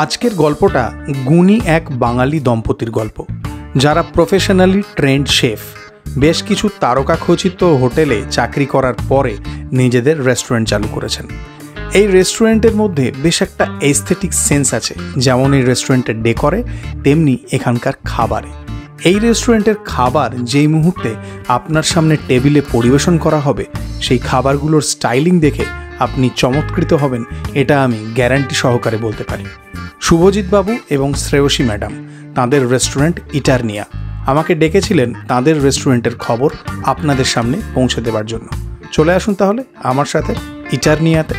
আজকের গল্পটা গুণী এক বাঙালি দম্পতির গল্প, যারা প্রফেশনালি ট্রেন্ড শেফ। বেশ কিছু তারকাখচিত হোটেলে চাকরি করার পরে নিজেদের রেস্টুরেন্ট চালু করেছেন। এই রেস্টুরেন্টের মধ্যে বেশ একটা এস্থেটিক সেন্স আছে, যেমন এই রেস্টুরেন্টের ডেকরে তেমনি এখানকার খাবারে। এই রেস্টুরেন্টের খাবার যেই মুহূর্তে আপনার সামনে টেবিলে পরিবেশন করা হবে, সেই খাবারগুলোর স্টাইলিং দেখে আপনি চমৎকৃত হবেন, এটা আমি গ্যারান্টি সহকারে বলতে পারি। শুভজিৎ বাবু এবং শ্রেয়সী ম্যাডাম তাঁদের রেস্টুরেন্ট ইটারনিয়া আমাকে ডেকেছিলেন তাঁদের রেস্টুরেন্টের খবর আপনাদের সামনে পৌঁছে দেওয়ার জন্য। চলে আসুন তাহলে আমার সাথে ইটারনিয়াতে।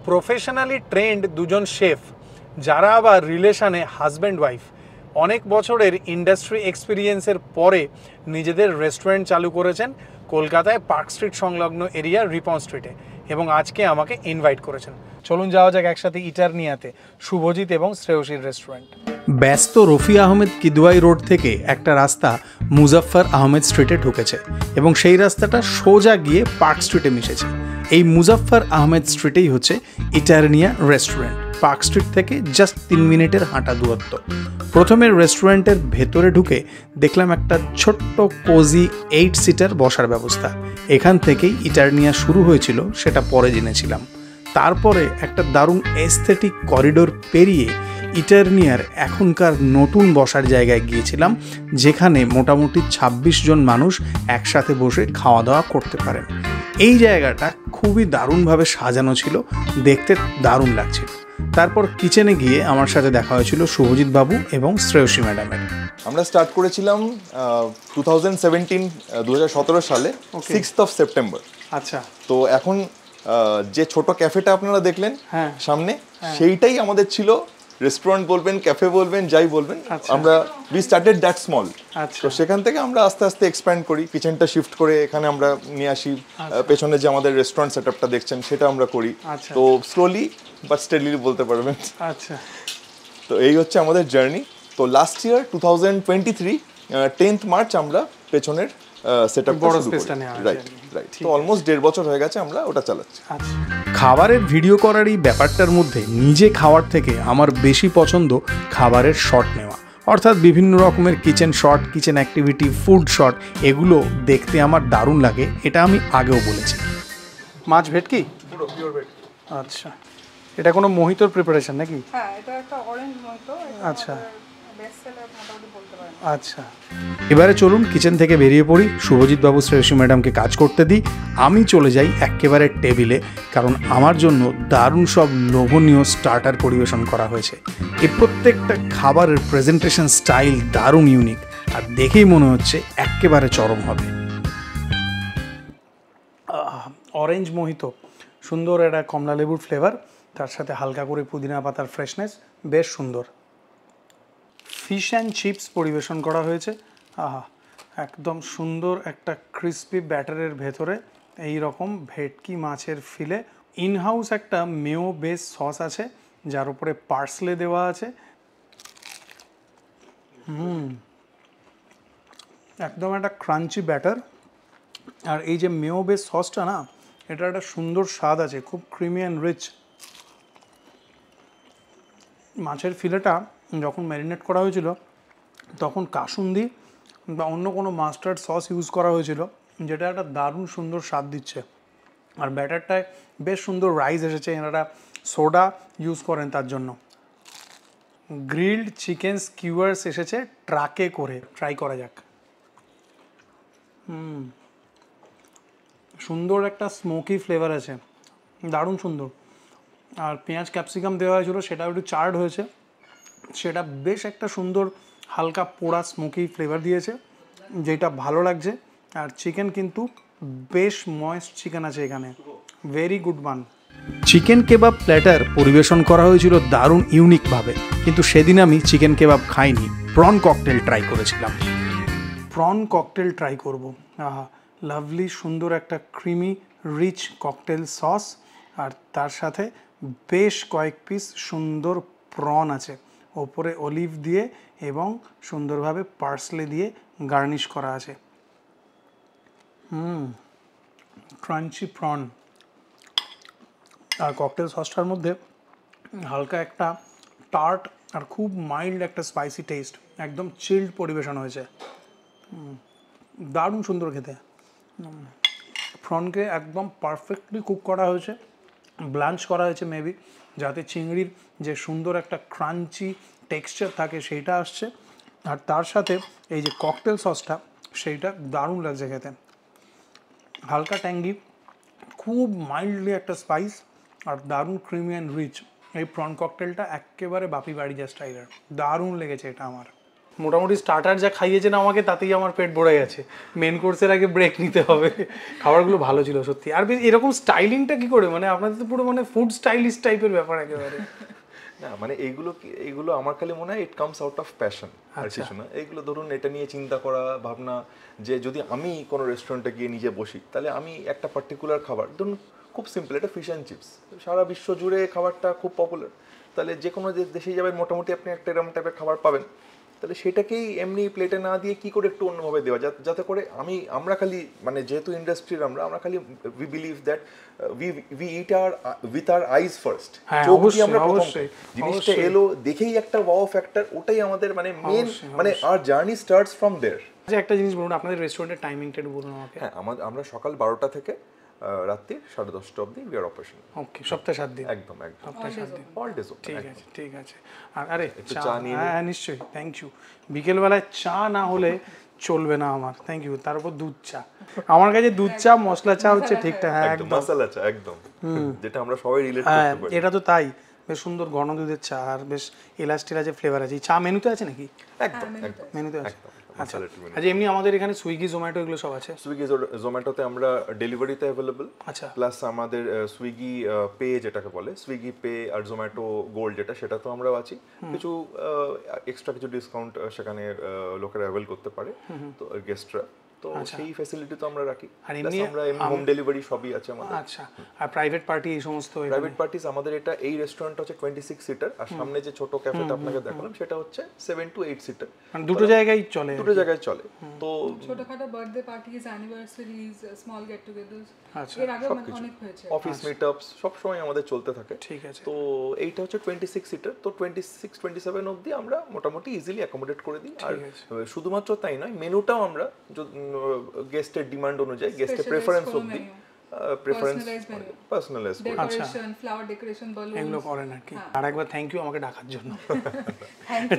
প্রফেশনালি ট্রেন্ড দুজন শেফ, যারা আবার রিলেশনে হাজব্যান্ড ওয়াইফ, অনেক বছরের ইন্ডাস্ট্রি এক্সপিরিয়েন্সের পরে নিজেদের রেস্টুরেন্ট চালু করেছেন কলকাতায় পার্ক স্ট্রিট সংলগ্ন এরিয়া রিপন স্ট্রিটে, এবং আজকে আমাকে ইনভাইট করেছেন। চলুন যাওয়া যাক একসাথে ইটারনিয়াতে, শুভজিৎ এবং শ্রেয়সীর রেস্টুরেন্ট। ব্যস্ত রফি আহমেদ কিদওয়াই রোড থেকে একটা রাস্তা মুজাফফর আহমেদ স্ট্রিটে ঢুকেছে এবং সেই রাস্তাটা সোজা গিয়ে পার্ক স্ট্রিটে মিশেছে। এই মুজাফফর আহমেদ স্ট্রিটেই হচ্ছে ইটারনিয়া রেস্টুরেন্ট। পার্ক স্ট্রিট থেকে জাস্ট 3 মিনিটের হাঁটা দূরত্ব। প্রথমে রেস্টুরেন্টের ভেতরে ঢুকে দেখলাম একটা ছোট্ট কোজি 8 সিটার বসার ব্যবস্থা। এখান থেকেই ইটারনিয়া শুরু হয়েছিল, সেটা পরে জেনেছিলাম। তারপরে একটা দারুণ এস্থেটিক করিডোর পেরিয়ে ইটারনিয়ার এখনকার নতুন বসার জায়গায় গিয়েছিলাম, যেখানে মোটামুটি 26 জন মানুষ একসাথে বসে খাওয়া দাওয়া করতে পারেন। এই জায়গাটা খুবই দারুণভাবে সাজানো ছিল, দেখতে দারুণ লাগছিল। তারপর কিচেনে গিয়ে আমার সাথে দেখা হয়েছিল শুভজিৎ বাবু এবং শ্রেয়সী ম্যাডামের। আমরা স্টার্ট করেছিলাম 2017 সালে 6th of September। আচ্ছা, তো এখন যে ছোট ক্যাফেটা আপনারা দেখলেন সামনে, সেইটাই আমাদের ছিল। রেস্টুরেন্ট বলবেন, ক্যাফে বলবেন, যাই বলবেন, আমরা উই স্টার্টেড দ্যাট স্মল। তো সেখান থেকে আমরা আস্তে আস্তে এক্সপ্যান্ড করি, কিচেনটা শিফট করে এখানে আমরা নিয়ে আসি। পেছনে যে আমাদের রেস্টুরেন্ট সেটআপটা দেখছেন সেটা আমরা করি। তো স্লোলি বাট স্টেডলি বলতে পারবেন। আচ্ছা, তো এই হচ্ছে আমাদের জার্নি। তো লাস্ট ইয়ার 2023 10th মার্চ আমরা পেছনের সেটআপ বড় স্পেসটা নেওয়া, রাইট। তো অলমোস্ট 1.5 বছর হয়ে গেছে আমরা ওটা চালাচ্ছি। খাবারের ভিডিও করার এই ব্যাপারটার মধ্যে নিজে খাওয়ার থেকে আমার বেশি পছন্দ খাবারের শট নেওয়া, অর্থাৎ বিভিন্ন রকমের kitchen shot, kitchen activity, food shot, এগুলো দেখতে আমার দারুণ লাগে। এটা আমি আগেও বলেছি। মাছ ভেটকি, পুরো পিওর ভেটকি। আচ্ছা, এটা কোনো মোহিতোর প্রিপারেশন নাকি? হ্যাঁ, এটা একটা অরেঞ্জ মোহিতো। আচ্ছা বেস্ট সেলার মোটামুটি বলতে পারেন। আচ্ছা, এবারে চলুন কিচেন থেকে বেরিয়ে পড়ি, শুভজিৎ বাবু শ্রেয়সী ম্যাডামকে কাজ করতে দিই, আমি চলে যাই একেবারে টেবিলে, কারণ আমার জন্য দারুণ সব লোভনীয় স্টার্টার পরিবেশন করা হয়েছে। এই প্রত্যেকটা খাবারের প্রেজেন্টেশন স্টাইল দারুণ ইউনিক, আর দেখেই মনে হচ্ছে একেবারে চরম হবে। অরেঞ্জ মোহিতো, সুন্দর একটা কমলা লেবুর ফ্লেভার, তার সাথে হালকা করে পুদিনা পাতার ফ্রেশনেস, বেশ সুন্দর। ফিশ অ্যান্ড চিপস পরিবেশন করা হয়েছে। আহা, একদম সুন্দর একটা ক্রিস্পি ব্যাটারের ভেতরে এই রকম ভেটকি মাছের ফিলে। ইনহাউস একটা মেও বেস সস আছে, যার উপরে পার্সলে দেওয়া আছে। একদম একটা ক্রাঞ্চি ব্যাটার, আর এই যে মেও বেস সসটা না, এটা একটা সুন্দর স্বাদ আছে, খুব ক্রিমি অ্যান্ড রিচ। মাছের ফিলেটা যখন ম্যারিনেট করা হয়েছিল তখন কাসুন্দি বা অন্য কোনো মাস্টার্ড সস ইউজ করা হয়েছিল, যেটা একটা দারুণ সুন্দর স্বাদ দিচ্ছে। আর ব্যাটারটায় বেশ সুন্দর রাইস এসেছে, এনারা সোডা ইউজ করেন তার জন্য। গ্রিলড চিকেন স্কিউয়ার্স এসেছে ট্রাকে করে, ট্রাই করা যাক। সুন্দর একটা স্মোকি ফ্লেভার আছে, দারুণ সুন্দর। আর পেঁয়াজ ক্যাপসিকাম দেওয়া হয়েছিল, সেটাও একটু চার্ড হয়েছে, সেটা বেশ একটা সুন্দর হালকা পোড়া স্মোকি ফ্লেভার দিয়েছে, যেটা ভালো লাগছে। আর চিকেন কিন্তু বেশ ময়েস্ট চিকেন আছে এখানে, very good one. Chicken কেবাব platter পরিবেশন করা হয়েছিল দারুণ ইউনিকভাবে, কিন্তু সেদিন আমি চিকেন কেবাব খাইনি, প্রন ককটেল ট্রাই করেছিলাম। প্রন ককটেল ট্রাই করব। আহা, লাভলি সুন্দর একটা ক্রিমি রিচ ককটেল সস, আর তার সাথে বেশ কয়েক পিস সুন্দর প্রন আছে। ওপরে অলিভ দিয়ে এবং সুন্দরভাবে পার্সলে দিয়ে গার্নিশ করা আছে। ক্রাঞ্চি প্রন আর ককটেল সসটার মধ্যে হালকা একটা টার্ট আর খুব মাইল্ড একটা স্পাইসি টেস্ট, একদম চিল্ড পরিবেশন হয়েছে। দারুণ সুন্দর খেতে। প্রনকে একদম পারফেক্টলি কুক করা হয়েছে, ব্লাঞ্চ করা হয়েছে মেবি, যাতে চিংড়ির যে সুন্দর একটা ক্রাঞ্চি টেক্সচার থাকে সেইটা আসছে, আর তার সাথে এই যে ককটেল সসটা সেইটা দারুণ লাগছে খেতে। হালকা ট্যাঙ্গি, খুব মাইল্ডলি একটা স্পাইস আর দারুণ ক্রিমি অ্যান্ড রিচ। এই প্রন ককটেলটা একেবারে বাপি বাড়ি যা স্টাইলের, দারুণ লেগেছে এটা আমার। মোটামুটি স্টার্টার যা খাইয়েছেন আমাকে তাতেই আমার পেট ভরে গেছে, মেন কোর্সের আগে ব্রেক নিতে হবে। খাবারগুলো ভালো ছিল সত্যি। আর এরকম স্টাইলিংটা কি করে, মানে আপনাদের তো পুরো মানে ফুড স্টাইলিস্ট টাইপের ব্যাপার একেবারে। না মানে এইগুলো আমার খালি মনে হয় it comes out of passion, আর কিছু না। এইগুলো ধরুন এটা নিয়ে চিন্তা করা ভাবনা, যে যদি আমি কোনো রেস্টুরেন্টে গিয়ে নিজে বসি তাহলে আমি একটা পার্টিকুলার খাবার, ধরুন খুব সিম্পল, এটা ফিশ অ্যান্ড চিপস, সারা বিশ্ব জুড়ে খাবারটা খুব পপুলার, তাহলে যে কোনো দেশেই যাবেন মোটামুটি আপনি একটা এরকম টাইপের খাবার পাবেন। তাহলে সেটাকেই এমনি প্লেটে না দিয়ে কি করে একটু অন্যভাবে দেওয়া, যাতে করে আমরা খালি মানে যেহেতু ইন্ডাস্ট্রির আমরা খালি we believe that we it with our eyes first. আমরা প্রথম জিনিসটা এলো দেখেই একটা ওয়াও ফ্যাক্টর, ওটাই আমাদের মানে মেন, মানে আওয়ার জার্নি স্টার্টস ফ্রম দেয়ার। আচ্ছা একটা জিনিস বলুন, আপনাদের রেস্টুরেন্টের টাইমিংটা একটু বলুন আমাকে। হ্যাঁ, আমরা সকাল 12টা থেকে রাত্রি 10:30 অবধি উই আর অপারেশন। ওকে, সপ্তাহে 7 দিন? একদম সপ্তাহে 7 দিন, অল ডেজ ওপেন। ঠিক আছে ঠিক আছে। আর আরে চা নিয়ে? হ্যাঁ নিশ্চয়ই, থ্যাংক ইউ। বিকেলবেলায় চা না হলে চলবে না আমার, থ্যাংক ইউ। তার উপর দুধ চা, আমার কাছে দুধ চা মশলা চা হচ্ছে ঠিকঠাক। হ্যাঁ একদম মশলা চা, একদম যেটা আমরা সবাই রিলেট করতে পারি। এটা তো তাই, বেশ সুন্দর ঘন দুধের চা আর বেশ এলাস্টিক আছে, ফ্লেভার আছে। চা মেনুতে আছে নাকি? একদম মেনুতে আছে। আচ্ছা, এমনি আমাদের এখানে সুইগি জোম্যাটো এগুলো সব আছে। সুইগি জোম্যাটোতে আমরা ডেলিভারিতে অ্যাভেলেবল। আচ্ছা, প্লাস আমাদের সুইগি পে যেটাকে বলে, সুইগি পে আর জোম্যাটো গোল্ড যেটা, সেটা তো আমরাও আছি। কিছু এক্সট্রা কিছু ডিসকাউন্ট সেখানে লোকেরা অ্যাভেল করতে পারে, তো গেস্টরা, তো সেই ফ্যাসিলিটি তো আমরা রাখি। আর এমনি হোম ডেলিভারি সবই আছে আমাদের। আচ্ছা, আর প্রাইভেট পার্টি এই সমস্ত? প্রাইভেট পার্টিস আমাদের এটা, এই রেস্টুরেন্ট হচ্ছে 26 সিটার, আর সামনে যে ছোট ক্যাফেটা আপনাকে দেখালাম সেটা হচ্ছে 7 to 8 সিটার। মানে দুটো জায়গায় চলে? দুটো জায়গায় চলে। তো ছোটখাটো বার্থডে পার্টিজ, অ্যানিভার্সারিজ, স্মল গেট টুগেদারস, আচ্ছা, এর আগে অনেক হয়েছে। অফিস মিটআপস সব সময় আমাদের চলতে থাকে। ঠিক আছে। তো এইটা হচ্ছে 26 সিটার, তো 26-27 অবধি আমরা মোটামুটি ইজিলি অ্যাকোমোডেট করে দিই। আর শুধুমাত্র তাই নয়, মেনুটাও আমরা গেস্টের ডিমান্ড অনুযায়ী, গেস্টের প্রেফারেন্স অবধি পার্সোনালাইজ করি। ডেকোরেশন, ফ্লাওয়ার ডেকোরেশন, বালুন, এগুলো করেন আর কি। আর একবার থ্যাংক ইউ আমাকে ডাকার জন্য,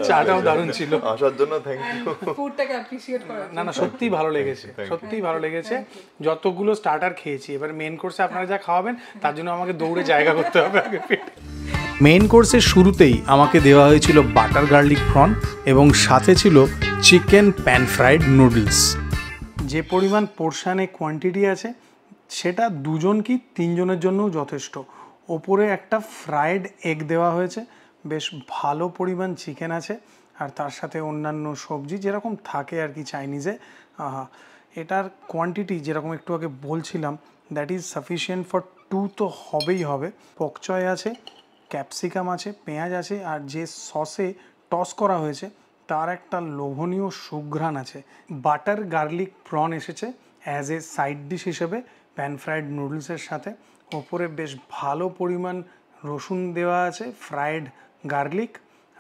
চাটাও দারুণ ছিল। আসার জন্য থ্যাংক ইউ, ফুডটাকে অ্যাপ্রিশিয়েট করার জন্য। না সত্যিই ভালো লেগেছে, সত্যিই ভালো লেগেছে। যতগুলো স্টার্টার খেয়েছি, এবার মেন কোর্সে আপনারা যা খাওয়াবেন তার জন্য আমাকে দৌড়ে জায়গা করতে হবে আগে পেটে। মেন কোর্সের শুরুতেই আমাকে দেওয়া হয়েছিল বাটার গার্লিক প্রন এবং সাথে ছিল চিকেন প্যান ফ্রাইড নুডলস। যে পরিমাণ পোর্শানে কোয়ান্টিটি আছে সেটা দুজন কি তিনজনের জন্যও যথেষ্ট। ওপরে একটা ফ্রাইড এগ দেওয়া হয়েছে, বেশ ভালো পরিমাণ চিকেন আছে, আর তার সাথে অন্যান্য সবজি যেরকম থাকে আর কি চাইনিজে। এটার কোয়ান্টিটি যেরকম একটু আগে বলছিলাম, দ্যাট ইজ সাফিসিয়েন্ট ফর 2 তো হবেই হবে। পকচয় আছে, ক্যাপসিকাম আছে, পেঁয়াজ আছে, আর যে সসে টস করা হয়েছে তার একটা লোভনীয় সুঘ্রাণ আছে। বাটার গার্লিক প্রন এসেছে অ্যাজ এ সাইড ডিশ হিসেবে প্যান ফ্রাইড নুডলসের সাথে। ওপরে বেশ ভালো পরিমাণ রসুন দেওয়া আছে, ফ্রাইড গার্লিক,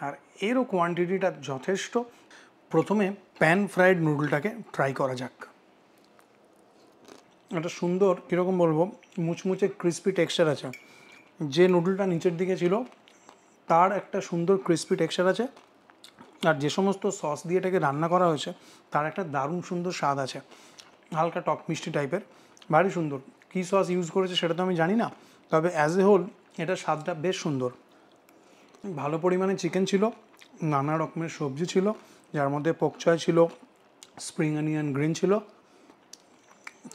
আর এরও কোয়ান্টিটিটা যথেষ্ট। প্রথমে প্যান ফ্রাইড নুডলটাকে ট্রাই করা যাক। একটা সুন্দর কীরকম বলবো, মুচমুচে ক্রিস্পি টেক্সচার আছে। যে নুডলটা নিচের দিকে ছিল তার একটা সুন্দর ক্রিস্পি টেক্সচার আছে, আর যে সমস্ত সস দিয়ে এটাকে রান্না করা হয়েছে তার একটা দারুণ সুন্দর স্বাদ আছে, হালকা টক মিষ্টি টাইপের, ভারী সুন্দর। কী সস ইউজ করেছে সেটা তো আমি জানি না, তবে অ্যাজ এ হোল এটা স্বাদটা বেশ সুন্দর। ভালো পরিমাণে চিকেন ছিল, নানা রকমের সবজি ছিল, যার মধ্যে পকচয় ছিল, স্প্রিং অনিয়ন গ্রিন ছিল,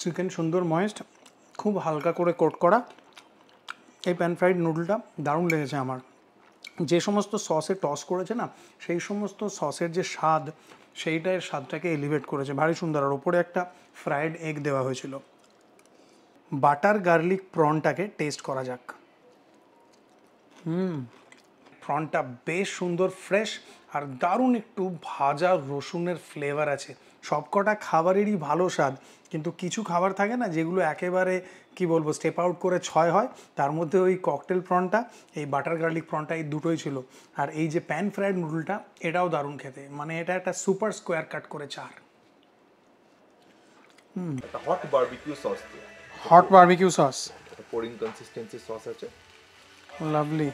চিকেন সুন্দর ময়েস্ট, খুব হালকা করে কোট করা। এই প্যান ফ্রাইড নুডলটা দারুণ লেগেছে আমার। যে সমস্ত সসে টস করেছে না, সেই সমস্ত সসের যে স্বাদ সেইটার স্বাদটাকে এলিভেট করেছে, ভারী সুন্দর। আর ওপরে একটা ফ্রাইড এগ দেওয়া হয়েছিল। বাটার গার্লিক প্রনটাকে টেস্ট করা যাক। প্রনটা বেশ সুন্দর ফ্রেশ আর দারুণ একটু ভাজা রসুনের ফ্লেভার আছে। সবকটা খাবারেরই ভালো স্বাদ, কিন্তু কিছু খাবার থাকে না যেগুলো একেবারে কি বলবো স্টেপ আউট করে ছয় হয়, তার মধ্যে ওই ককটেল প্রনটা, এই বাটার গার্লিক প্রনটা, এই দুটোই ছিল। আর এই যে প্যান ফ্রাইড নুডলটা, এটাও দারুণ খেতে, মানে এটা একটা সুপার স্কোয়ার কাট করে চার। Hot barbecue sauce, hot barbecue sauce, pouring consistency sauce আছে, লাভলি।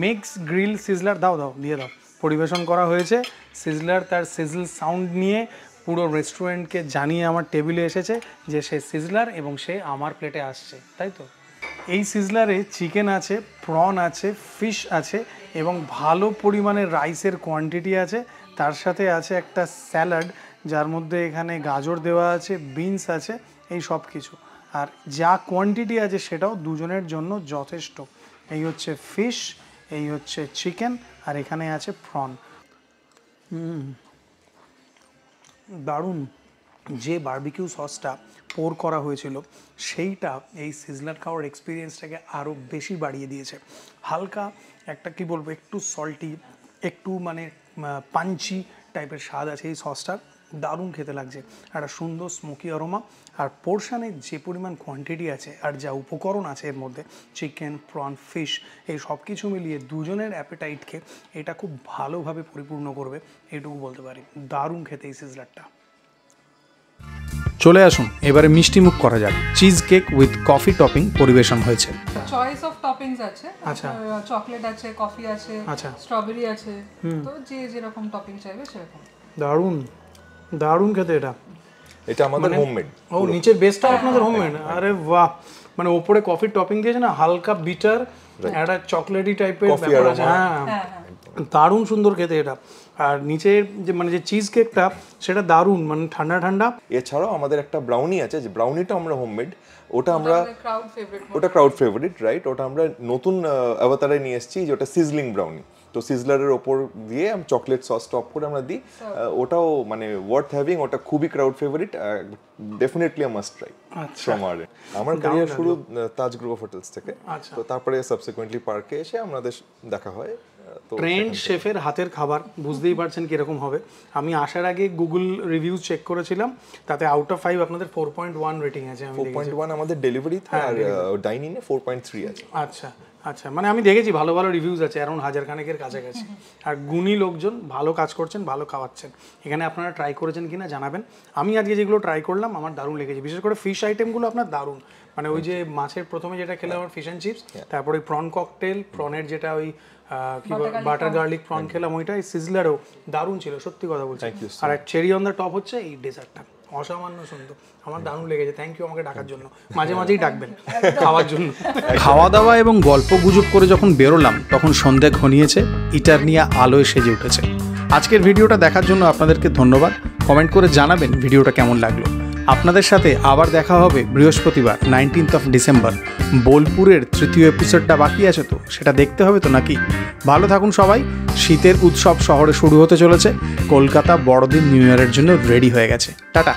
মিক্স গ্রিল সিজলার দাও দিয়ে দাও। পরিবেশন করা হয়েছে, সিজলার তার সিজল সাউন্ড নিয়ে পুরো রেস্টুরেন্টকে জানিয়ে আমার টেবিলে এসেছে যে সে সিজলার এবং সে আমার প্লেটে আসছে, তাই তো? এই সিজলারে চিকেন আছে, প্রন আছে, ফিশ আছে এবং ভালো পরিমাণে রাইসের কোয়ান্টিটি আছে। তার সাথে আছে একটা স্যালাড, যার মধ্যে এখানে গাজর দেওয়া আছে, বিনস আছে, এই সব কিছু। আর যা কোয়ান্টিটি আছে সেটাও দুজনের জন্য যথেষ্ট। এই হচ্ছে ফিশ, এই হচ্ছে চিকেন, আর এখানে আছে প্রন। দারুণ। যে বারবিকিউ সসটা পোর করা হয়েছিল সেইটা এই সিজলার খাওয়ার এক্সপিরিয়েন্সটাকে আরও বেশি বাড়িয়ে দিয়েছে। হালকা একটা কি বলবো, একটু সল্টি, একটু মানে পাঞ্চি টাইপের স্বাদ আছে এই সসটার, দারুণ খেতে লাগছে। একটা সুন্দর স্মোকি অরোমা, আর পোর্শানে যে পরিমাণ কোয়ান্টিটি আছে আর যা উপকরণ আছে এর মধ্যে, চিকেন, প্রন, ফিশ, এই সব কিছু মিলিয়ে দুজনের অ্যাপেটাইটকে এটা খুব ভালোভাবে পরিপূর্ণ করবে, এইটুকু বলতে পারি। দারুণ খেতে এই সিজলারটা। চলে আসুন এবারে মিষ্টি মুখ করা যাক। Cheese cake with coffee topping পরিবেশন হয়েছে। চয়েস অফ টপিংস আছে, আচ্ছা, চকলেট আছে, কফি আছে, আচ্ছা, স্ট্রবেরি আছে, তো যে যেরকম টপিং চাইবে সেরকম। দারুণ দারুণ খেতে এটা। এটা আমাদের হোমমেড। ও, নিচের বেসটা আপনাদের হোমমেড? আরে বাহ, মানে ওপরে কফির টপিং দিয়েছে না, হালকা বিটার, একটা চকলেটি টাইপের ব্যাপার আছে। হ্যাঁ, দারুণ সুন্দর খেতে এটা। আর নিচের যে মানে যে চিজ কেকটা, সেটা দারুণ, মানে ঠান্ডা ঠান্ডা। এছাড়াও আমাদের একটা ব্রাউনি আছে, যে ব্রাউনিটা আমরা হোমমেড, ওটা আমরা ক্রাউড ফেভারিট, ওটা ক্রাউড ফেভারিট, রাইট? ওটা আমরা নতুন অবতারে নিয়ে এসেছি, যেটা সিজলিং ব্রাউনি। তো সিজলারের ওপর দিয়ে আমি চকলেট সস টপ করে আমরা দিই, ওটাও মানে ওয়ার্থ হ্যাভিং, ওটা খুবই crowd favourite, definitely a must try from our end. আমার ক্যারিয়ার শুরু তাজ গ্রুপ অফ হোটেলস থেকে, তো তারপরে সাবসিকুয়েন্টলি পার্কে এসে আমাদের দেখা হয়। ট্রেন্ড শেফের হাতের খাবার, বুঝতেই পারছেন কিরকম হবে। আমি আসার আগে গুগল রিভিউজ চেক করেছিলাম, তাতে আউট অফ 5 আপনাদের 4.1 রেটিং আছে। আমি 4.1 আমাদের ডেলিভারিতে, আর ডাইনিংয়ে 4.3 আছে। আচ্ছা আচ্ছা, মানে আমি দেখেছি ভালো ভালো রিভিউজ আছে, অ্যারাউন্ড 1000 খানেকের কাছাকাছি। আর গুণী লোকজন, ভালো কাজ করছেন, ভালো খাওয়াচ্ছেন। এখানে আপনারা ট্রাই করেছেন কিনা জানাবেন। আমি আজকে যেগুলো ট্রাই করলাম আমার দারুণ লেগেছে, বিশেষ করে ফিশ আইটেমগুলো আপনার দারুণ। মানে ওই যে মাছের প্রথমে যেটা খেলাম আমার ফিশ অ্যান্ড চিপস, তারপরে ওই প্রন ককটেল, প্রনের যেটা ওই কি বাটার গার্লিক প্রন খেলাম, ওইটা সিজলারও দারুণ ছিল, সত্যি কথা বলছি। আর এক চেরি অন দ্য টপ হচ্ছে এই ডেজার্টটা, অসামান্য সুন্দর, আমার দারুণ লেগেছে। থ্যাংক ইউ আমাকে ডাকার জন্য, মাঝে মাঝেই ডাকবেন খাওয়ার জন্য। খাওয়া দাওয়া এবং গল্প গুজব করে যখন বেরোলাম, তখন সন্ধে ঘনিয়েছে, ইটারনিয়া আলোয় সেজে উঠেছে। আজকের ভিডিওটা দেখার জন্য আপনাদেরকে ধন্যবাদ। কমেন্ট করে জানাবেন ভিডিওটা কেমন লাগলো। আপনাদের সাথে আবার দেখা হবে বৃহস্পতিবার 19 ডিসেম্বর। বোলপুরের 3য় এপিসোডটা বাকি আছে, তো সেটা দেখতে হবে তো নাকি? ভালো থাকুন সবাই। শীতের উৎসব শহরে শুরু হতে চলেছে। কলকাতা বড়দিন নিউ ইয়ারের জন্য রেডি হয়ে গেছে। টাটা।